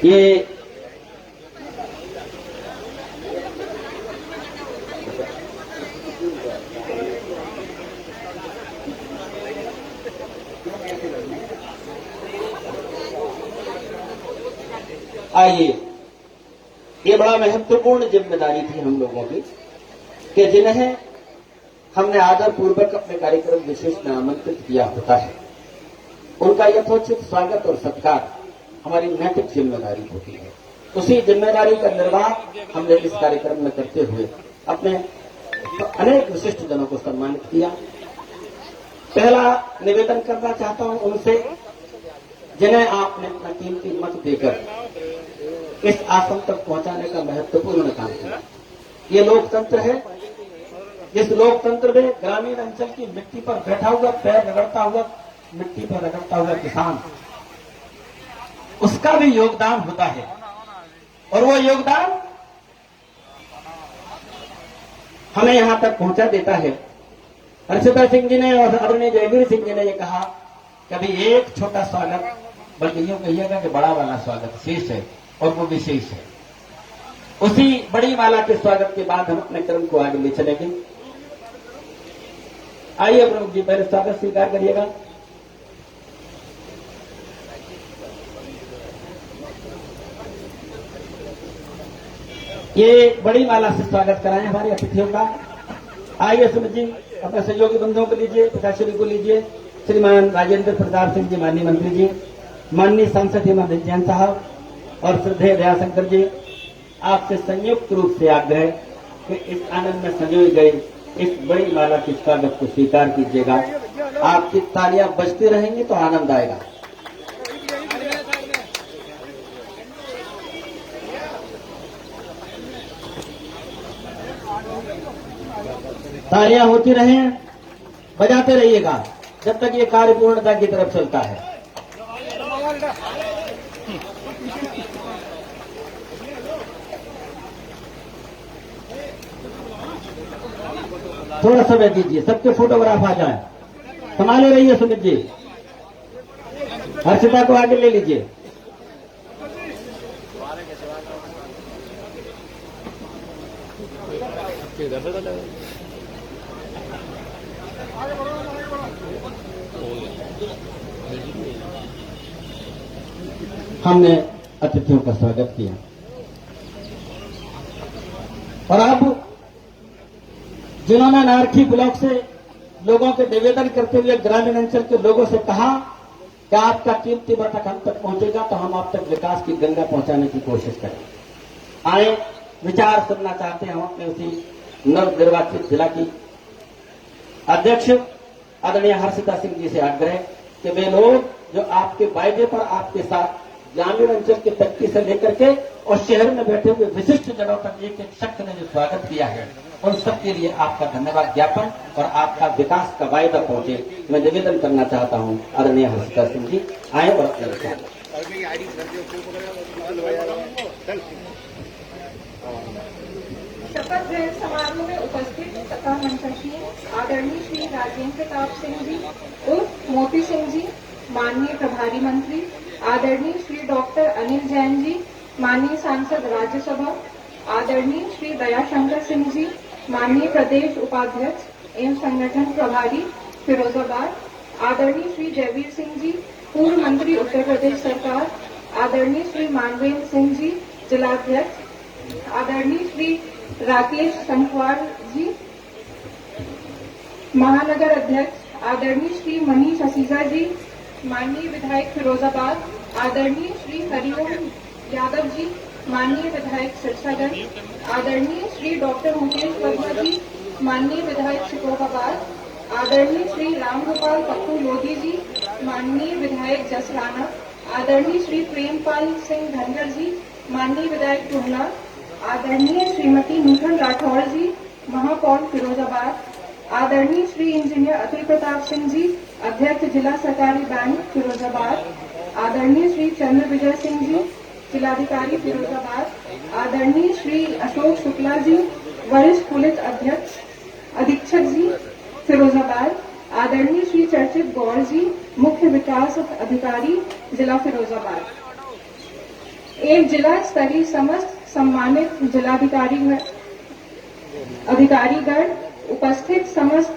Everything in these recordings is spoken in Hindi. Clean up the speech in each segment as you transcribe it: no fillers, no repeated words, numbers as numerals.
ये आइए, ये बड़ा महत्वपूर्ण जिम्मेदारी थी हम लोगों की कि जिन्हें हमने आदर पूर्वक अपने कार्यक्रम विशेष में आमंत्रित किया होता है, उनका यथोचित स्वागत और सत्कार हमारी नैतिक जिम्मेदारी होती है। उसी जिम्मेदारी का निर्वाह हमने इस कार्यक्रम में करते हुए अपने अनेक विशिष्ट जनों को सम्मानित किया। पहला निवेदन करना चाहता हूं उनसे जिन्हें आपने अपना कीमती मत देकर इस आसन तक पहुंचाने का महत्वपूर्ण काम किया। ये लोकतंत्र है, जिस लोकतंत्र में ग्रामीण अंचल की मिट्टी पर बैठा हुआ, पैर रगड़ता हुआ, मिट्टी पर रगड़ता हुआ किसान, उसका भी योगदान होता है। और वो योगदान हमें यहां तक पहुंचा देता है। हर्षिता सिंह जी ने और आदरणीय जयवीर सिंह जी ने ये कहा कि अभी एक छोटा स्वागत, बल्कि यूं कहिएगा कि बड़ा वाला स्वागत शेष है, और वो विशेष है। उसी बड़ी माला के स्वागत के बाद हम अपने क्रम को आगे ले चलेंगे। आइए प्रमुख जी, पहले स्वागत स्वीकार करिएगा। ये बड़ी माला से स्वागत कराएं हमारे अतिथियों का। आइए सुमित जी, अपने सहयोगी बंधुओं को लीजिए, प्रशासनिक को लीजिए। श्रीमान राजेंद्र प्रताप सिंह जी, माननीय मंत्री जी, माननीय सांसद हेमंत जैन साहब और श्रद्धेय दयाशंकर जी, आपसे संयुक्त रूप से आग्रह कि इस आनंद में संजोए गए इस बड़ी माला के स्वागत को स्वीकार कीजिएगा। आपकी तालियां बजती रहेंगी तो आनंद आएगा। तालियां होती रहें, बजाते रहिएगा जब तक ये कार्य पूर्णता की तरफ चलता है। थोड़ा समय दीजिए, सबके फोटोग्राफ आ जाए। संभाले रहिए सुमित जी। हर्षिता को आगे ले लीजिए। हमने अतिथियों का स्वागत किया और अब जिन्होंने नारखी ब्लॉक से लोगों के निवेदन करते हुए ग्रामीण अंचल के लोगों से कहा कि आपका कीमती मत हम तक पहुंचेगा तो हम आप तक विकास की गंगा पहुंचाने की कोशिश करें। आए, विचार सुनना चाहते हैं हम अपने उसी नवनिर्वाचित जिला की अध्यक्ष आदरणीय हर्षिता सिंह जी से आग्रह कि वे लोग जो आपके वायदे पर आपके साथ ग्रामीण अंचल के तख्ती से लेकर के और शहर में बैठे हुए विशिष्ट जनों तक एक एक शख्स ने जो स्वागत किया है, उन सबके लिए आपका धन्यवाद ज्ञापन और आपका विकास का वायदा पहुंचे मैं निवेदन करना चाहता हूं। आदरणीय हर्षिता सिंह जी आए और अपने विचार। शपथ ग्रहण समारोह में उपस्थित तथा मंचासीन आदरणीय श्री राजेंद्र प्रताप सिंह जी उर्फ मोती सिंह जी, माननीय प्रभारी मंत्री आदरणीय श्री डॉक्टर अनिल जैन जी, माननीय सांसद राज्यसभा आदरणीय श्री दयाशंकर सिंह जी, माननीय प्रदेश उपाध्यक्ष एवं संगठन प्रभारी फिरोजाबाद आदरणीय श्री जयवीर सिंह जी, पूर्व मंत्री उत्तर प्रदेश सरकार आदरणीय श्री मानवेंद्र सिंह जी, जिलाध्यक्ष आदरणीय श्री राकेश संखवार जी, महानगर अध्यक्ष आदरणीय श्री मनीष असीजा जी, माननीय विधायक फिरोजाबाद आदरणीय श्री हरिओम यादव जी, माननीय विधायक सिरसागंज आदरणीय श्री डॉक्टर मुकेश वर्मा जी, माननीय विधायक शिकोहाबाद आदरणीय श्री रामगोपाल पप्पू लोधी जी, माननीय विधायक जसराना आदरणीय श्री प्रेमपाल सिंह धनगर जी, माननीय विधायक टुहला आदरणीय श्रीमती नूतन राठौड़ जी, महापौर फिरोजाबाद आदरणीय श्री इंजीनियर अतुल प्रताप सिंह जी, अध्यक्ष जिला सरकारी बैंक फिरोजाबाद आदरणीय श्री चंद्र विजय सिंह जी, जिलाधिकारी फिरोजाबाद आदरणीय श्री अशोक शुक्ला जी, वरिष्ठ पुलिस अधीक्षक जी फिरोजाबाद आदरणीय श्री चर्चित गौड़ जी, मुख्य विकास अधिकारी जिला फिरोजाबाद। एक जिला स्तरीय समस्त सम्मानित अधिकारीगण, उपस्थित समस्त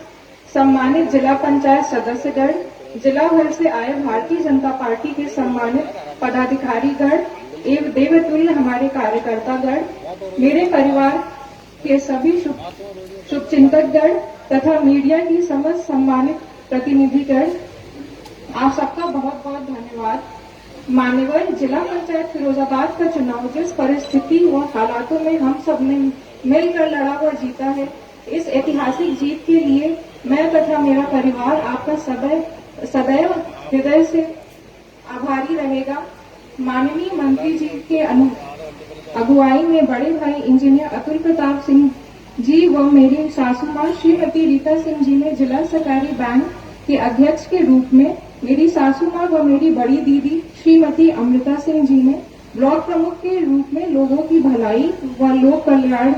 सम्मानित जिला पंचायत सदस्यगण, जिला भर से आए भारतीय जनता पार्टी के सम्मानित पदाधिकारीगण एवं देवतुल्य हमारे कार्यकर्तागण, मेरे परिवार के सभी शुभचिंतकगण तथा मीडिया की समस्त सम्मानित प्रतिनिधिगण, आप सबका बहुत बहुत धन्यवाद। मान्यवर, जिला पंचायत फिरोजाबाद का चुनाव जिस परिस्थिति व हालातों में हम सब ने मिलकर लड़ा व जीता है, इस ऐतिहासिक जीत के लिए मैं तथा मेरा परिवार आपका सदैव हृदय से आभारी रहेगा। माननीय मंत्री जी के अगुवाई में बड़े भाई इंजीनियर अतुल प्रताप सिंह जी व मेरी सासू मां श्रीमती रीता सिंह जी ने जिला सहकारी बैंक के अध्यक्ष के रूप में, मेरी सासू मां व मेरी बड़ी दीदी श्रीमती अमृता सिंह जी ने ब्लॉक प्रमुख के रूप में लोगों की भलाई व लोक कल्याण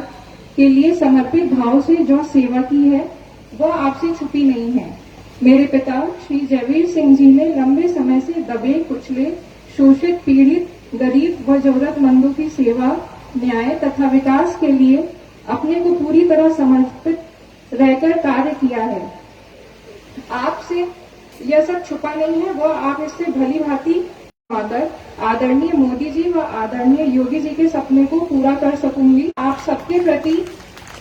के लिए समर्पित भाव से जो सेवा की है वह आपसे छुपी नहीं है। मेरे पिता श्री जयवीर सिंह जी ने लंबे समय से दबे कुचले, शोषित, पीड़ित, गरीब व जरूरतमंदों की सेवा, न्याय तथा विकास के लिए अपने को पूरी तरह समर्पित रहकर कार्य किया है। आपसे यह सब छुपा नहीं है, वह आप इससे भली भांति आकर आदरणीय मोदी जी व आदरणीय योगी जी के सपने को पूरा कर सकूंगी। आप सबके प्रति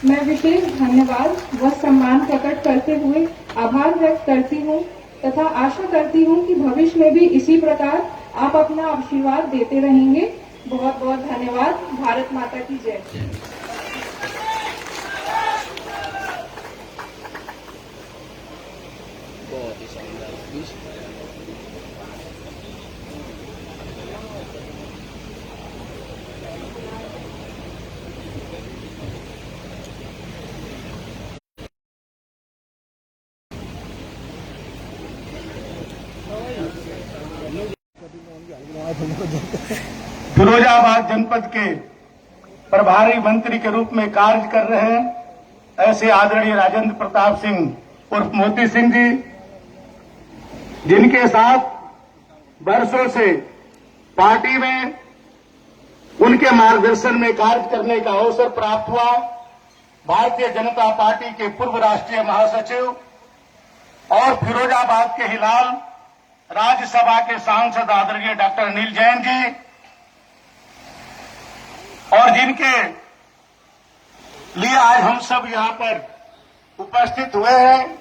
मैं विशेष धन्यवाद व सम्मान प्रकट करते हुए आभार व्यक्त करती हूँ तथा आशा करती हूँ कि भविष्य में भी इसी प्रकार आप अपना आशीर्वाद देते रहेंगे। बहुत बहुत धन्यवाद। भारत माता की जय। फिरोजाबाद जनपद के प्रभारी मंत्री के रूप में कार्य कर रहे हैं ऐसे आदरणीय राजेंद्र प्रताप सिंह उर्फ मोती सिंह जी, जिनके साथ वर्षों से पार्टी में उनके मार्गदर्शन में कार्य करने का अवसर प्राप्त हुआ। भारतीय जनता पार्टी के पूर्व राष्ट्रीय महासचिव और फिरोजाबाद के हिलाल राज्यसभा के सांसद आदरणीय डॉक्टर अनिल जैन जी, और जिनके लिए आज हम सब यहां पर उपस्थित हुए हैं,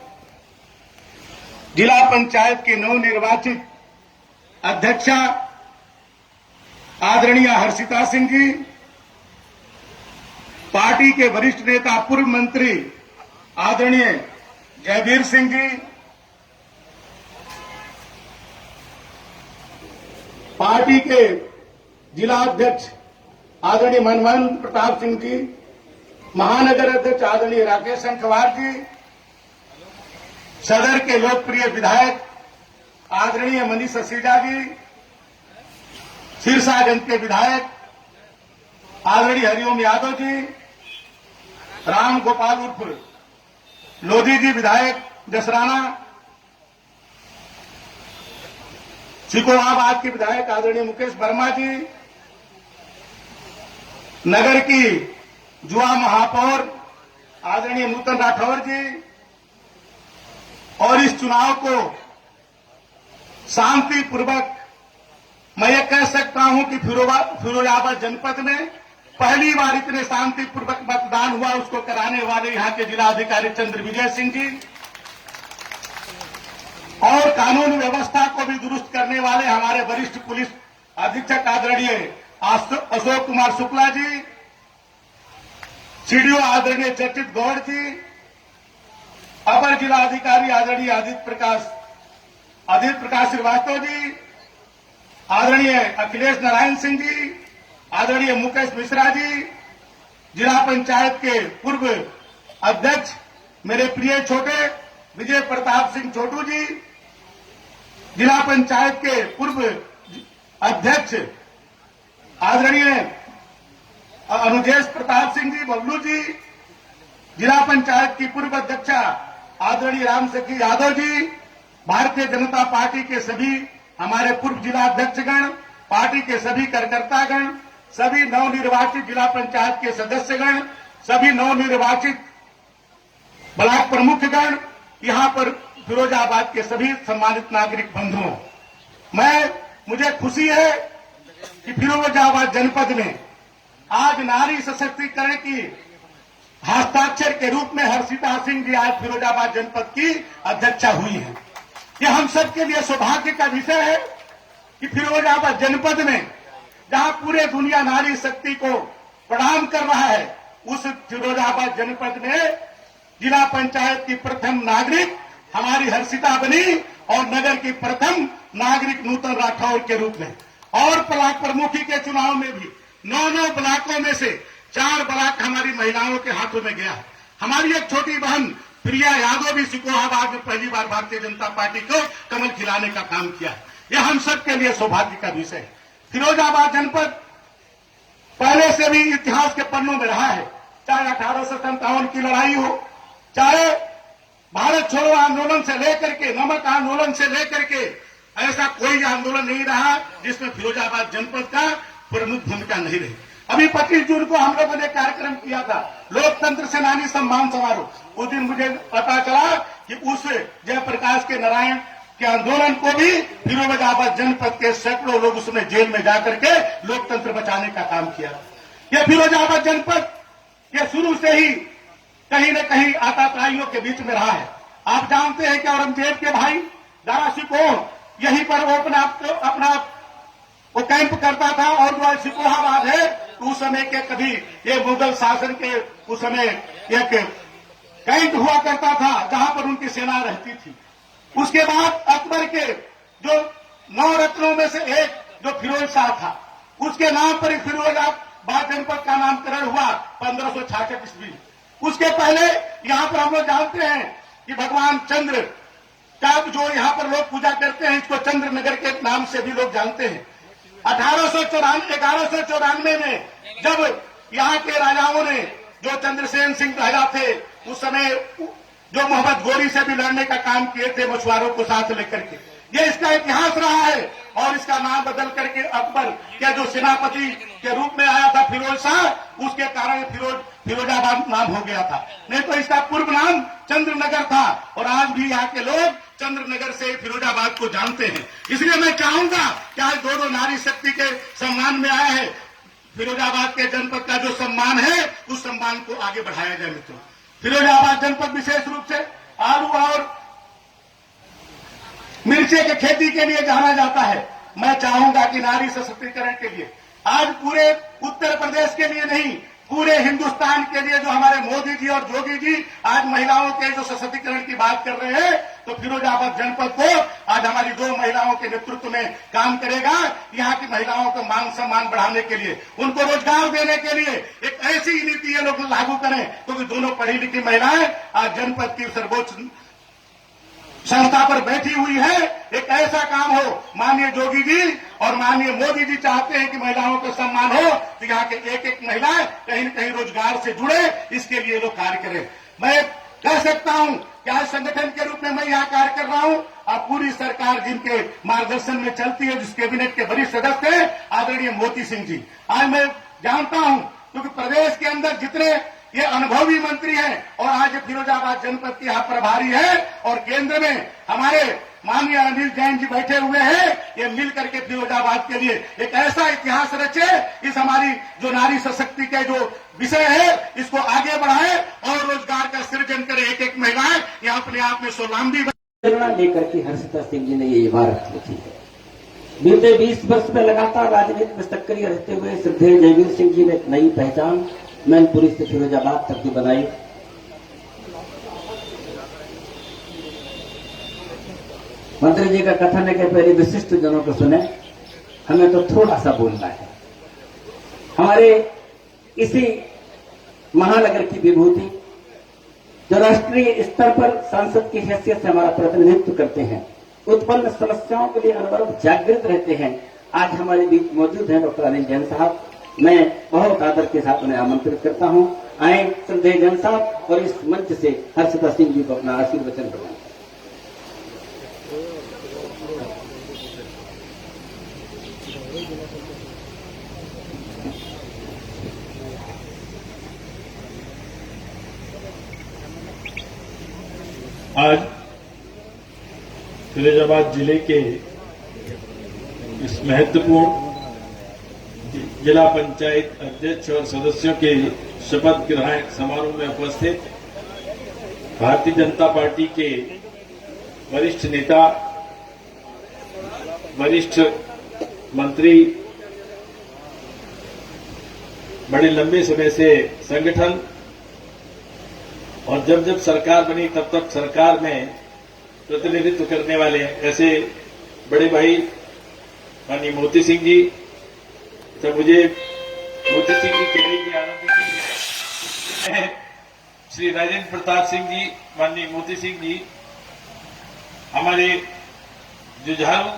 जिला पंचायत के नवनिर्वाचित अध्यक्षा आदरणीय हर्षिता सिंह जी, पार्टी के वरिष्ठ नेता पूर्व मंत्री आदरणीय जयवीर सिंह जी, पार्टी के जिला अध्यक्ष आदरणीय मनमोहन प्रताप सिंह जी, महानगर अध्यक्ष आदरणीय राकेश संखवार जी, सदर के लोकप्रिय विधायक आदरणीय मनीष ससीजा जी, सिरसागंज के विधायक आदरणीय हरिओम यादव जी, राम गोपाल उर्फ लोधी जी विधायक जसराना, सिकोहाबाद के विधायक आदरणीय मुकेश वर्मा जी, नगर की जुआ महापौर आदरणीय नूतन राठौर जी, और इस चुनाव को शांतिपूर्वक मैं ये कह सकता हूं कि फिरोजाबाद जनपद में पहली बार इतने शांतिपूर्वक मतदान हुआ, उसको कराने वाले यहां के जिलाधिकारी चंद्र विजय सिंह जी, और कानून व्यवस्था को भी दुरुस्त करने वाले हमारे वरिष्ठ पुलिस अधीक्षक आदरणीय अशोक कुमार शुक्ला जी, सीडीओ आदरणीय चर्चित गौड़ जी, अपर जिलाधिकारी आदरणीय आदित्य प्रकाश श्रीवास्तव जी, आदरणीय अखिलेश नारायण सिंह जी, आदरणीय मुकेश मिश्रा जी, जिला पंचायत के पूर्व अध्यक्ष मेरे प्रिय छोटे विजय प्रताप सिंह छोटू जी, जिला पंचायत के पूर्व अध्यक्ष आदरणीय अनुजेश प्रताप सिंह जी बबलू जी, जिला पंचायत की पूर्व अध्यक्षा आदरणीय राम सखी यादव जी, भारतीय जनता पार्टी के सभी हमारे पूर्व जिला अध्यक्षगण पार्टी के सभी कार्यकर्तागण, सभी नवनिर्वाचित जिला पंचायत के सदस्यगण, सभी नवनिर्वाचित ब्लॉक प्रमुखगण, यहां पर फिरोजाबाद के सभी सम्मानित नागरिक बंधुओं, मुझे खुशी है कि फिरोजाबाद जनपद में आज नारी सशक्तिकरण की हस्ताक्षर के रूप में हर्षिता सिंह जी आज फिरोजाबाद जनपद की अध्यक्षा हुई हैं। ये हम सबके लिए सौभाग्य का विषय है कि फिरोजाबाद जनपद में जहां पूरे दुनिया नारी शक्ति को प्रणाम कर रहा है, उस फिरोजाबाद जनपद में जिला पंचायत की प्रथम नागरिक हमारी हर्षिता बनी और नगर की प्रथम नागरिक नूतन राठौर के रूप में। और ब्लॉक प्रमुखी के चुनाव में भी 9 ब्लॉकों में से 4 ब्लॉक हमारी महिलाओं के हाथों में गया है। हमारी एक छोटी बहन प्रिया यादव भी सिकोहाबाद में पहली बार भारतीय जनता पार्टी को कमल खिलाने का काम किया है। यह हम सबके लिए सौभाग्य का विषय है। फिरोजाबाद जनपद पहले से भी इतिहास के पन्नों में रहा है, चाहे 1857 की लड़ाई हो, चाहे भारत छोड़ो आंदोलन से लेकर के, नमक आंदोलन से लेकर के, ऐसा कोई आंदोलन नहीं रहा जिसमें फिरोजाबाद जनपद का प्रमुख भूमिका नहीं रही। अभी 25 जून को हम लोगों ने कार्यक्रम किया था, लोकतंत्र सेनानी सम्मान समारोह। उस दिन मुझे पता चला कि उस जयप्रकाश के नारायण के आंदोलन को भी फिरोजाबाद जनपद के सैकड़ों लोग उसमें जेल में जाकर के लोकतंत्र बचाने का काम किया। ये फिरोजाबाद जनपद ये शुरू से ही कहीं न कहीं आताताइयों के बीच में रहा है। आप जानते हैं कि औरंगजेब के भाई दारा सिकोह यहीं पर वो अपना कैंप करता था, और जो सिकोहाबाद है उस समय के कभी ये मुगल शासन के उस समय एक कैंप हुआ करता था जहां पर उनकी सेना रहती थी। उसके बाद अकबर के जो 9 रत्नों में से एक जो फिरोज शाह था, उसके नाम पर फिरोजाबाद जनपद का नामकरण हुआ 1566 ईस्वी। उसके पहले यहां पर हम लोग जानते हैं कि भगवान चंद्र का जो यहां पर लोग पूजा करते हैं, इसको चंद्र नगर के नाम से भी लोग जानते हैं। 1194 में जब यहाँ के राजाओं ने जो चंद्रसेन सिंह राजा थे, उस समय जो मोहम्मद गोरी से भी लड़ने का काम किए थे मछुआरों को साथ लेकर के, ये इसका इतिहास रहा है। और इसका नाम बदल करके अकबर के जो सेनापति के रूप में आया था फिरोज शाह, उसके कारण फिरोजाबाद नाम हो गया था, नहीं तो इसका पूर्व नाम चंद्रनगर था। और आज भी यहाँ के लोग चंद्रनगर से फिरोजाबाद को जानते हैं। इसलिए मैं चाहूंगा कि आज दो नारी शक्ति के सम्मान में आया है, फिरोजाबाद के जनपद का जो सम्मान है उस सम्मान को आगे बढ़ाया जाए। मित्रों, फिरोजाबाद जनपद विशेष रूप से आलू और मिर्चे की खेती के लिए जाना जाता है। मैं चाहूंगा कि नारी सशक्तिकरण के लिए आज पूरे उत्तर प्रदेश के लिए नहीं, पूरे हिंदुस्तान के लिए जो हमारे मोदी जी और योगी जी आज महिलाओं के जो सशक्तिकरण की बात कर रहे हैं, तो फिरोजाबाद जनपद को आज हमारी 2 महिलाओं के नेतृत्व में काम करेगा। यहाँ की महिलाओं को मान सम्मान बढ़ाने के लिए, उनको रोजगार देने के लिए एक ऐसी नीति ये लोग लागू करें, क्योंकि दोनों पढ़ी लिखी महिलाएं आज जनपद की सर्वोच्च संस्था पर बैठी हुई है। एक ऐसा काम हो, माननीय जोगी जी और माननीय मोदी जी चाहते हैं कि महिलाओं को सम्मान हो, तो यहाँ के एक महिला कहीं न कहीं रोजगार से जुड़े, इसके लिए लोग कार्य करें। मैं कह सकता हूं कि आज संगठन के रूप में मैं यहाँ कार्य कर रहा हूं, और पूरी सरकार जिनके मार्गदर्शन में चलती है, जिस कैबिनेट के वरिष्ठ सदस्य हैं आदरणीय मोती सिंह जी, आज मैं जानता हूं क्योंकि प्रदेश के अंदर जितने ये अनुभवी मंत्री हैं और आज फिरोजाबाद जनपद के यहाँ प्रभारी है, और केंद्र में हमारे माननीय अनिल जैन जी बैठे हुए हैं, ये मिल करके फिरोजाबाद के लिए एक ऐसा इतिहास रचे, इस हमारी जो नारी सशक्ति के जो विषय है इसको आगे बढ़ाए और रोजगार का सृजन करे। एक महिलाएं यहाँ अपने आप में स्वावलंबी लेकर के हर्षिता सिंह जी ने ये इबारत लिखी है। बीते 20 वर्ष में लगातार राजनीति में सक्रिय रहते हुए श्रद्धेय जयवीर सिंह जी ने एक नई पहचान मैनपुरी से फिरोजाबाद तक की बनाई। मंत्री जी का कथन है कि पहले विशिष्ट जनों को सुने, हमें तो थोड़ा सा बोलना है। हमारे इसी महानगर की विभूति जो राष्ट्रीय स्तर पर सांसद की हैसियत से हमारा प्रतिनिधित्व करते हैं, उत्पन्न समस्याओं के लिए अनवरत जागृत रहते हैं, आज हमारे बीच मौजूद हैं डॉक्टर अनिल जैन साहब। मैं बहुत आदर के साथ उन्हें आमंत्रित करता हूं। आए श्रद्धेय जैन साहब और इस मंच से हर्षिता सिंह जी को अपना आशीर्वचन करवाएं। आज फिरोजाबाद जिले के इस महत्वपूर्ण जिला पंचायत अध्यक्ष और सदस्यों के शपथ ग्रहण समारोह में उपस्थित भारतीय जनता पार्टी के वरिष्ठ नेता, वरिष्ठ मंत्री, बड़े लंबे समय से संगठन और जब जब सरकार बनी तब तक सरकार में प्रतिनिधित्व करने वाले ऐसे बड़े भाई माननीय मोती सिंह जी, तो मुझे मोती सिंह जी कहने की आनंद है। श्री राजेंद्र प्रताप सिंह जी, माननीय मोती सिंह जी हमारे जुझारू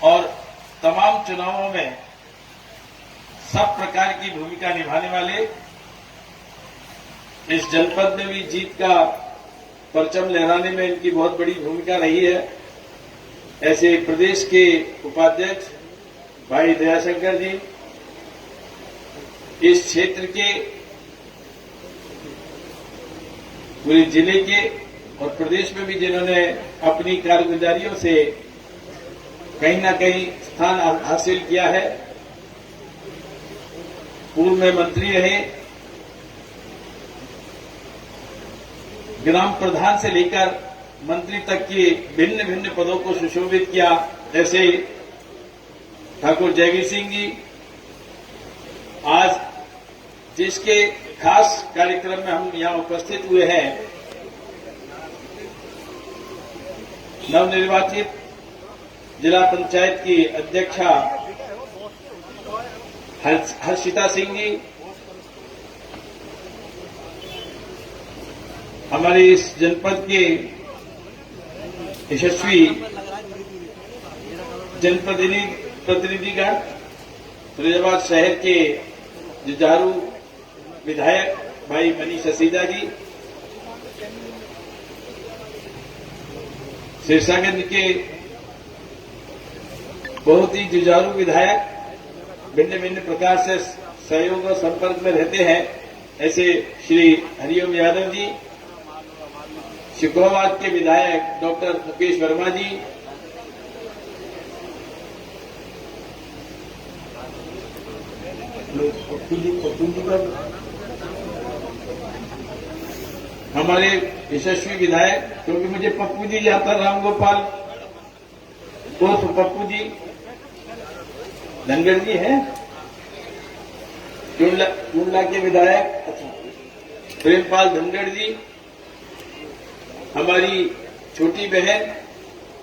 और तमाम चुनावों में सब प्रकार की भूमिका निभाने वाले, इस जनपद में भी जीत का परचम लहराने में इनकी बहुत बड़ी भूमिका रही है। ऐसे प्रदेश के उपाध्यक्ष भाई दयाशंकर जी, इस क्षेत्र के, पूरे जिले के और प्रदेश में भी जिन्होंने अपनी कारगुजारियों से कहीं ना कहीं स्थान हासिल किया है। पूर्व में मंत्री रहे, ग्राम प्रधान से लेकर मंत्री तक के भिन्न भिन्न पदों को सुशोभित किया। ऐसे ठाकुर जयवीर सिंह जी आज जिसके खास कार्यक्रम में हम यहां उपस्थित हुए हैं, नवनिर्वाचित जिला पंचायत की अध्यक्षा हर्षिता सिंह जी, हमारे इस जनपद के यशस्वी जनप्रतिनिधिगण, फिरोजाबाद शहर के जुझारू विधायक भाई मनीष असीजा जी, सिरसागंज के बहुत ही जुझारू विधायक, भिन्न भिन्न प्रकार से सहयोग और संपर्क में रहते हैं, ऐसे श्री हरिओम यादव जी, शिकोहाबाद के विधायक डॉक्टर मुकेश वर्मा जी, हमारे यशस्वी विधायक, क्योंकि मुझे पप्पू जी याद था, रामगोपाल उर्फ पप्पू जी, धनगढ़ जी हैं, टूंडला के विधायक प्रेमपाल धनगढ़ जी, हमारी छोटी बहन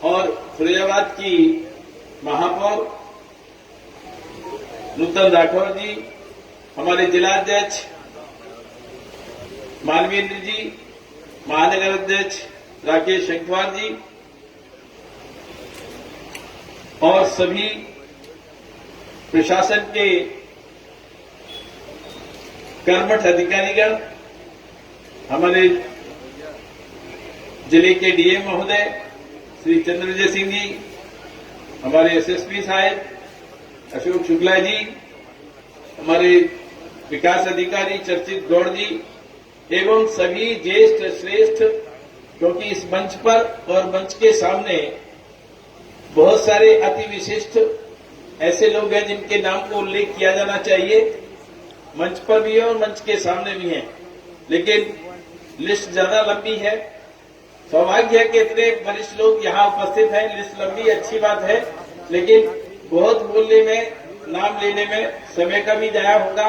और फिरोजाबाद की महापौर नूतन राठौर जी, हमारे जिलाध्यक्ष मानवेंद्र जी, महानगर अध्यक्ष राकेश शंखवार जी और सभी प्रशासन के कर्मठ अधिकारीगण, हमारे जिले के डीएम महोदय श्री चंद्रविजय सिंह जी, हमारे एसएसपी साहब अशोक शुक्ला जी, हमारे विकास अधिकारी चर्चित गौड़ जी एवं सभी ज्येष्ठ श्रेष्ठ, क्योंकि इस मंच पर और मंच के सामने बहुत सारे अति विशिष्ट ऐसे लोग हैं जिनके नाम को उल्लेख किया जाना चाहिए, मंच पर भी है और मंच के सामने भी हैं, लेकिन लिस्ट ज्यादा लंबी है। सौभाग्य है कि इतने वरिष्ठ लोग यहाँ उपस्थित हैं, लिस्ट लंबी अच्छी बात है, लेकिन बहुत बोलने में, नाम लेने में समय का भी जाया होगा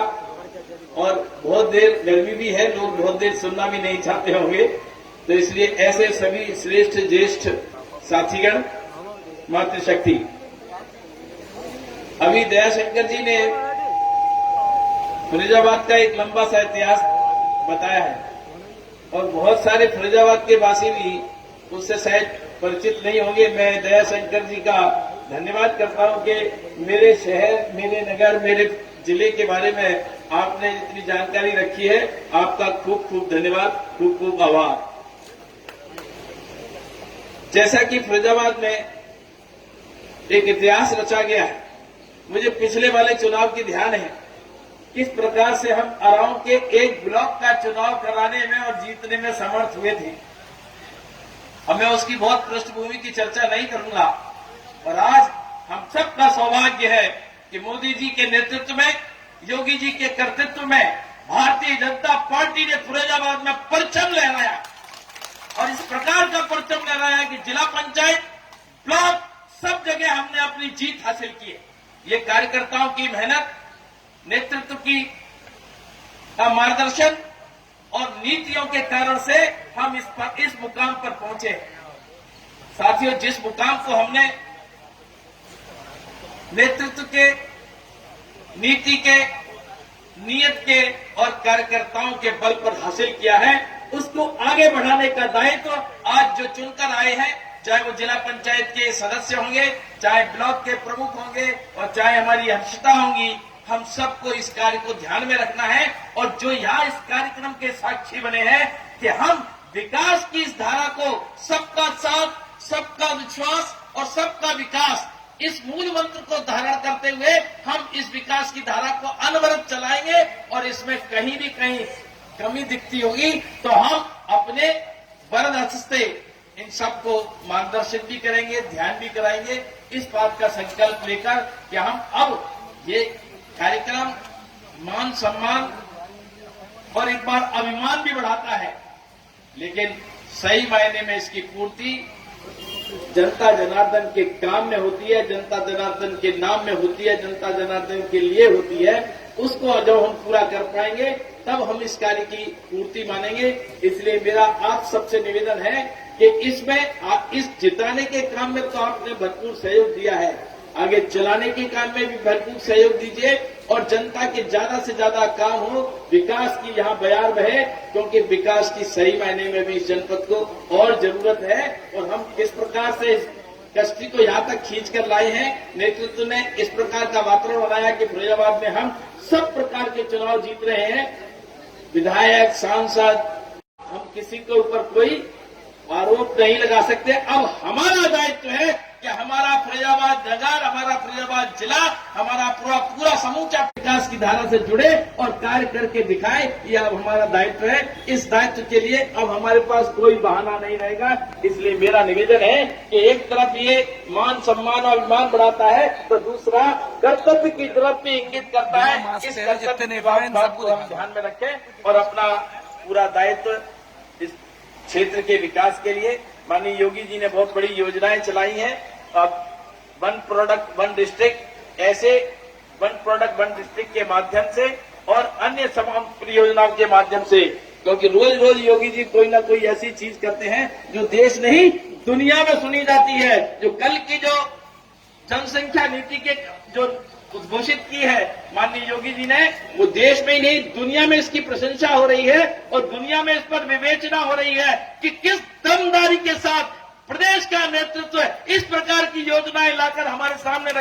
और बहुत देर गर्मी भी है, लोग बहुत देर सुनना भी नहीं चाहते होंगे, तो इसलिए ऐसे सभी श्रेष्ठ ज्येष्ठ साथीगण, मातृशक्ति, अभी दयाशंकर जी ने फिरोजाबाद का एक लंबा सा इतिहास बताया है और बहुत सारे फिरोजाबाद के वासी भी उससे शायद परिचित नहीं होंगे। मैं दयाशंकर जी का धन्यवाद करता हूं कि मेरे शहर, मेरे नगर, मेरे जिले के बारे में आपने जितनी जानकारी रखी है, आपका खूब खूब धन्यवाद, खूब खूब आभार। जैसा कि फिरोजाबाद में एक इतिहास रचा गया है मुझे पिछले वाले चुनाव की ध्यान है, किस प्रकार से हम अराव के एक ब्लॉक का चुनाव कराने में और जीतने में समर्थ हुए थे। अब मैं उसकी बहुत पृष्ठभूमि की चर्चा नहीं करूंगा, और आज हम सबका सौभाग्य है कि मोदी जी के नेतृत्व में, योगी जी के कर्तृत्व में भारतीय जनता पार्टी ने फिरोजाबाद में परचम लहराया, और इस प्रकार का परचम लहराया कि जिला पंचायत, ब्लॉक, सब जगह हमने अपनी जीत हासिल की है। ये कार्यकर्ताओं की मेहनत, नेतृत्व की मार्गदर्शन और नीतियों के कारण से हम इस मुकाम पर पहुंचे। साथियों, जिस मुकाम को हमने नेतृत्व के, नीति के, नियत के और कार्यकर्ताओं के बल पर हासिल किया है, उसको आगे बढ़ाने का दायित्व आज जो चुनकर आए हैं, चाहे वो जिला पंचायत के सदस्य होंगे, चाहे ब्लॉक के प्रमुख होंगे और चाहे हमारी अध्यक्षता होंगी, हम सबको इस कार्य को ध्यान में रखना है। और जो यहाँ इस कार्यक्रम के साक्षी बने हैं कि हम विकास की इस धारा को, सबका साथ, सबका विश्वास और सबका विकास, इस मूल मंत्र को धारण करते हुए हम इस विकास की धारा को अनवरत चलाएंगे, और इसमें कहीं भी कहीं कमी दिखती होगी तो हम अपने वरद हस्ते इन सबको मार्गदर्शन भी करेंगे, ध्यान भी कराएंगे। इस बात का संकल्प लेकर कि हम अब ये कार्यक्रम मान सम्मान और एक बार अभिमान भी बढ़ाता है, लेकिन सही मायने में इसकी पूर्ति जनता जनार्दन के काम में होती है, जनता जनार्दन के नाम में होती है, जनता जनार्दन के लिए होती है। उसको जब हम पूरा कर पाएंगे तब हम इस कार्य की पूर्ति मानेंगे। इसलिए मेरा आप सबसे निवेदन है कि इसमें इस जिताने के काम में तो आपने भरपूर सहयोग दिया है, आगे चलाने के काम में भी भरपूर सहयोग दीजिए, और जनता के ज्यादा से ज्यादा काम हो, विकास की यहाँ बयार बहे, क्योंकि विकास की सही मायने में भी इस जनपद को और जरूरत है। और हम किस प्रकार से इस कश्ती को यहाँ तक खींच कर लाए हैं, नेतृत्व ने इस प्रकार का वातावरण बनाया कि फिरोजाबाद में हम सब प्रकार के चुनाव जीत रहे हैं। विधायक, सांसद, हम किसी के ऊपर कोई आरोप नहीं लगा सकते। अब हमारा दायित्व है कि हमारा फिरोजाबाद नगर, हमारा फिरोजाबाद जिला, हमारा पूरा समूचा विकास की धारा से जुड़े और कार्य करके दिखाए, यह अब हमारा दायित्व है। इस दायित्व के लिए अब हमारे पास कोई बहाना नहीं रहेगा। इसलिए मेरा निवेदन है कि एक तरफ ये मान सम्मान और अभिमान बढ़ाता है, तो दूसरा कर्तव्य की तरफ भी इंगित करता है। इस कर्तव्य को हम ध्यान में रखें और अपना पूरा दायित्व इस क्षेत्र के विकास के लिए, माननीय योगी जी ने बहुत बड़ी योजनाएं चलाई हैं। अब वन प्रोडक्ट वन डिस्ट्रिक्ट, ऐसे वन प्रोडक्ट वन डिस्ट्रिक्ट के माध्यम से और अन्य तमाम परियोजनाओं के माध्यम से, क्योंकि रोज रोज योगी जी कोई ना कोई ऐसी चीज करते हैं जो देश नहीं दुनिया में सुनी जाती है। जो कल की जो जनसंख्या नीति के जो उद्घोषित की है माननीय योगी जी ने, वो देश में ही नहीं दुनिया में इसकी प्रशंसा हो रही है, और दुनिया में इस पर विवेचना हो रही है कि किस दमदारी के साथ प्रदेश का नेतृत्व इस प्रकार की योजनाएं लाकर हमारे सामने